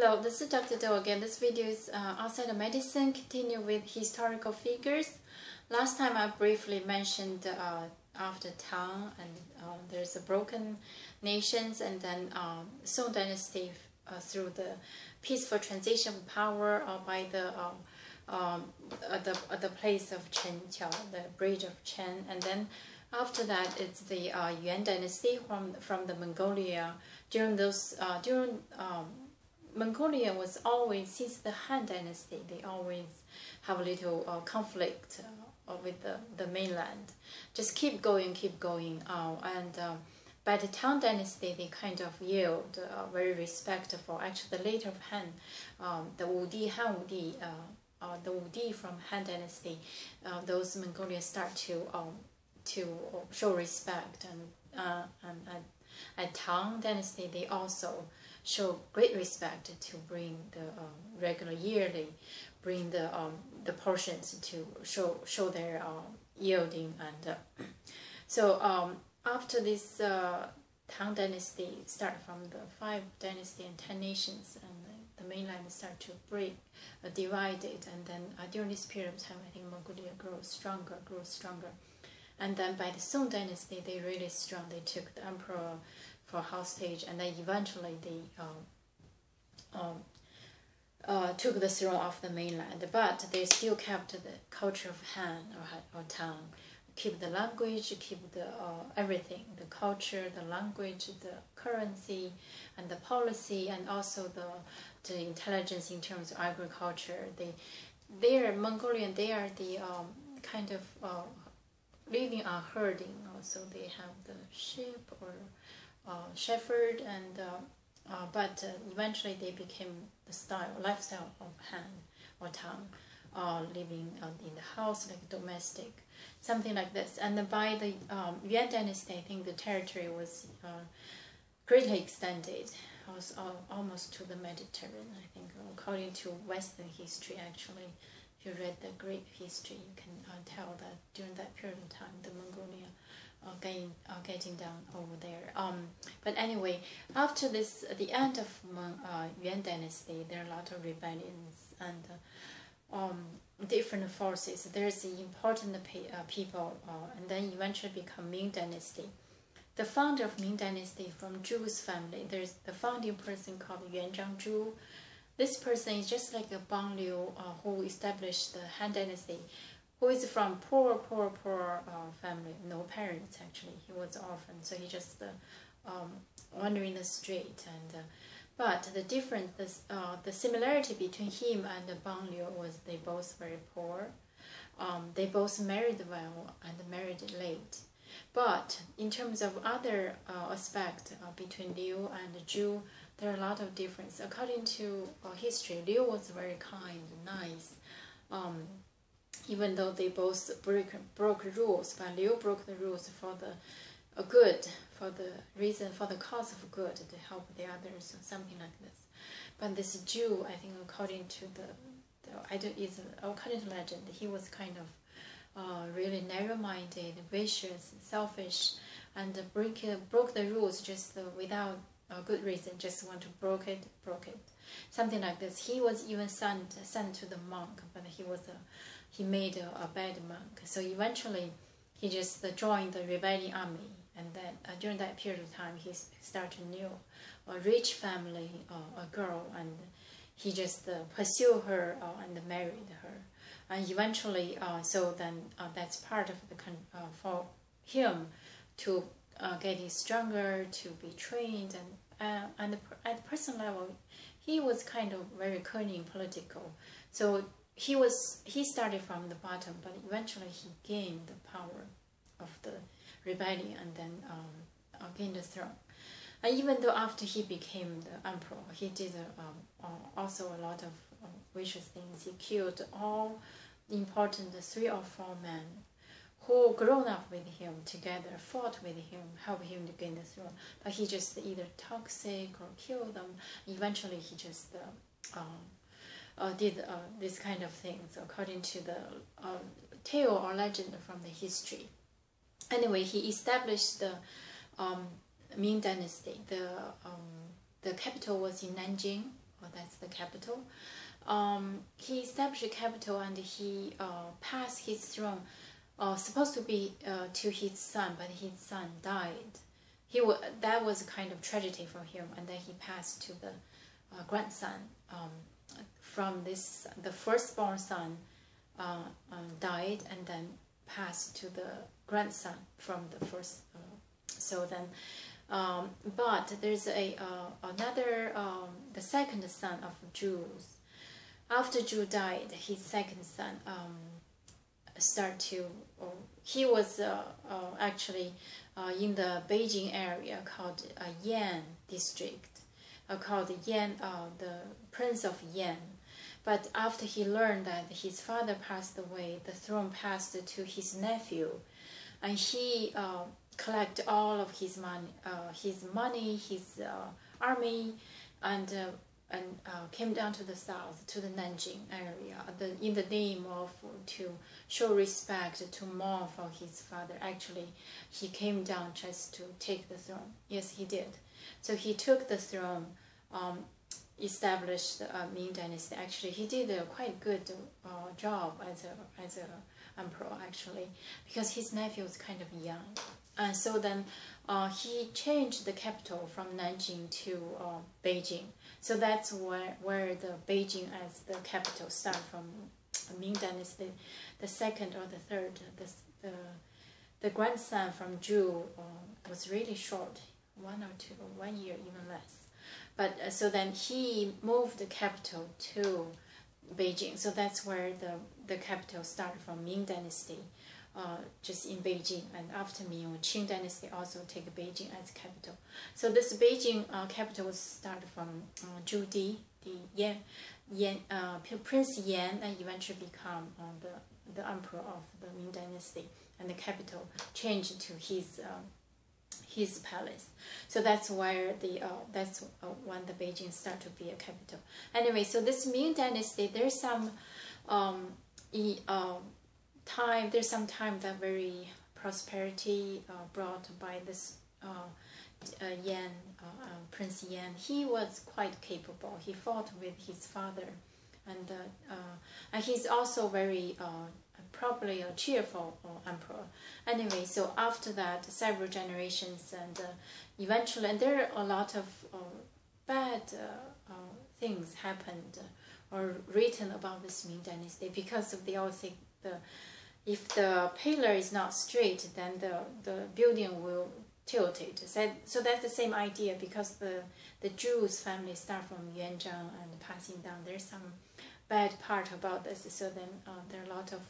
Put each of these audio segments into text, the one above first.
Hello, this is Dr. Do again. This video is outside of medicine, continue with historical figures. Last time I briefly mentioned after Tang and there's a broken nations, and then Song dynasty through the peaceful transition of power by the place of Chen Qiao, the bridge of Chen, and then after that it's the Yuan dynasty from the Mongolia. During those Mongolia was always, since the Han dynasty, they always have a little conflict with the mainland. Just keep going, and by the Tang dynasty, they kind of yield very respectful. Actually, the later of Han, the Wudi, Han Wudi, the Wudi from Han dynasty, those Mongolians start to show respect, and Tang dynasty, they also show great respect to bring the regular yearly, bring the portions to show their yielding, and so after this Tang dynasty start from the 5 dynasty and 10 nations, and the mainland start to break, divided, and then during this period of time, I think Mongolia grows stronger, and then by the Song dynasty, they really strong. They took the emperor for hostage, and then eventually they took the throne of the mainland, but they still kept the culture of Han or Tang, keep the language, keep the everything, the culture, the language, the currency, and the policy, and also the intelligence in terms of agriculture. They are Mongolian. They are the kind of living on herding. Also, they have the sheep or shepherd, and but eventually they became the lifestyle of Han or Tang, living in the house like domestic, something like this. And by the Yuan dynasty, I think the territory was greatly extended, was almost to the Mediterranean. I think according to Western history, actually, if you read the Greek history, you can tell that during that period of time, the Mongolia getting down over there. But anyway, after this, the end of Yuan dynasty, there are a lot of rebellions and different forces. There's the important people, and then eventually become Ming dynasty. The founder of Ming dynasty from Zhu's family. There's the founding person called Yuanzhang Zhu. This person is just like a Bang Liu who established the Han dynasty, who is from poor family, no parents actually. He was orphan, so he just wandering the street. And but the difference, the similarity between him and the Bang Liu was they both very poor. They both married well and married late. But in terms of other aspect between Liu and Zhu, there are a lot of difference. According to history, Liu was very kind, nice. Even though they both broke rules, but Liu broke the rules for the good, for the reason, for the cause of good, to help the others, or something like this. But this Jew, I think, according to according to legend, he was kind of really narrow-minded, vicious, selfish, and broke the rules just without a good reason, just want to broke it. Something like this. He was even sent to the monk, but he made a bad monk. So eventually, he just joined the rebellion army, and then during that period of time, he started a rich family, a girl, and he just pursued her and married her. And eventually, so then that's part of the for him to getting stronger, to be trained, and at the personal level, he was kind of very cunning, political. So he started from the bottom, but eventually he gained the power of the rebellion, and then gained the throne. And even though after he became the emperor, he did also a lot of vicious things. He killed all the important 3 or 4 men who grown up with him together, fought with him, helped him to gain the throne. But he just either toxic or killed them. Eventually, he just did this kind of things according to the tale or legend from the history. Anyway, he established the Ming dynasty. The capital was in Nanjing, that's the capital. He established a capital, and he passed his throne, supposed to be to his son, but his son died. That was a kind of tragedy for him, and then he passed to the grandson. From this, the firstborn son died, and then passed to the grandson from the first. So then, but there's another the second son of Zhu. After Zhu died, his second son he was actually in the Beijing area called Yan district, called Yan, the Prince of Yan. But after he learned that his father passed away, the throne passed to his nephew, and he collected all of his money, his army, and came down to the south, to the Nanjing area, in the name of to show respect, to mourn for his father. Actually, he came down just to take the throne. Yes, he did. So he took the throne, established the Ming dynasty. Actually, he did a quite good job as a emperor, actually, because his nephew was kind of young. And so then he changed the capital from Nanjing to Beijing. So that's where the Beijing as the capital start from Ming dynasty, the second or the third. The grandson from Zhu was really short, 1 or 2, 1 year, even less. But so then he moved the capital to Beijing. So that's where the capital started from Ming dynasty. Just in Beijing, and after Ming, Qing dynasty also take Beijing as capital. So this Beijing capital was started from Zhu Di, Prince Yan, and eventually become the emperor of the Ming dynasty, and the capital changed to his palace. So that's where that's when the Beijing start to be a capital. Anyway, so this Ming dynasty, there's some there's some time that very prosperity brought by this Yan, Prince Yan. He was quite capable. He fought with his father, and he's also very probably a cheerful emperor. Anyway, so after that, several generations, and eventually, and there are a lot of bad things happened or written about this Ming dynasty, because of the all think if the pillar is not straight, then the building will tilt it. So that's the same idea, because the Jews family start from Yuanzhang and passing down. There's some bad part about this. So then there are a lot of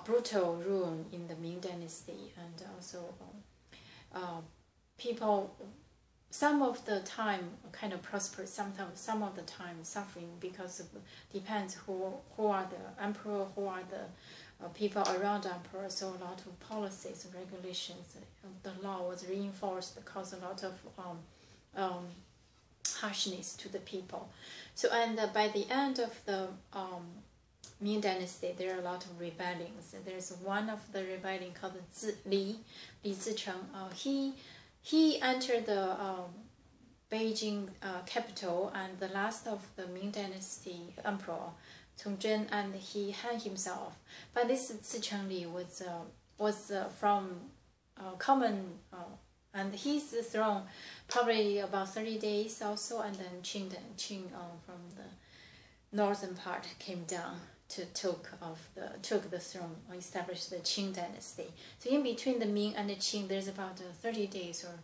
brutal rule in the Ming dynasty, and also people some of the time kind of prosper, sometimes some of the time suffering, because of, depends who are the emperor, who are the people around the emperor. So a lot of policies, regulations, the law was reinforced, caused a lot of harshness to the people. So and by the end of the Ming dynasty, there are a lot of rebellions. There's one of the rebellion called Li Zicheng. He entered the Beijing capital, and the last of the Ming dynasty emperor, Chongzhen, and he hanged himself. But this Zicheng Li was from common, and his throne probably about 30 days also, and then Qing from the northern part came down to took the throne, established the Qing dynasty. So in between the Ming and the Qing, there's about 30 days or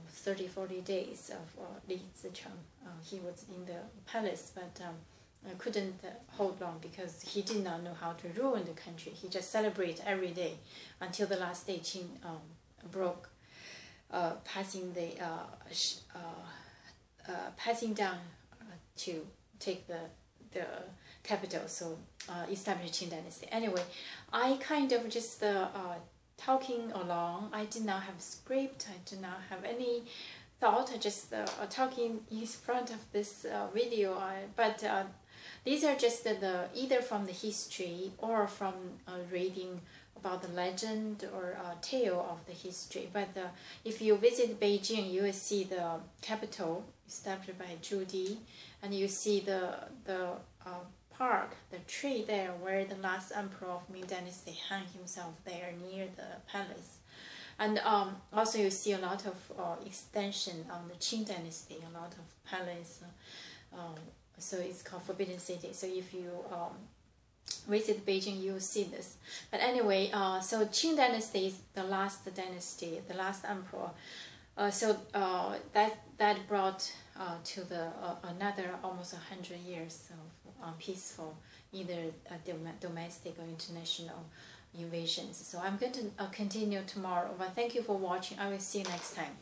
40 days of Li Zicheng. He was in the palace, but couldn't hold long, because he did not know how to rule the country. He just celebrated every day until the last day Qing broke, passing down to take the capital, so established Qing dynasty. Anyway, I kind of just talking along. I did not have script. I did not have any thought. I just talking in front of this video. But these are just either from the history or from reading about the legend or tale of the history. But if you visit Beijing, you will see the capital established by Zhu Di, and you see the park, the tree there where the last emperor of Ming dynasty hung himself there near the palace. And also you see a lot of extension on the Qing dynasty, a lot of palace. So it's called Forbidden City. So if you visit Beijing, you will see this. But anyway, so Qing dynasty is the last dynasty, the last emperor. So that brought to the another almost 100 years of peaceful, either domestic or international invasions. So I'm going to continue tomorrow. But thank you for watching. I will see you next time.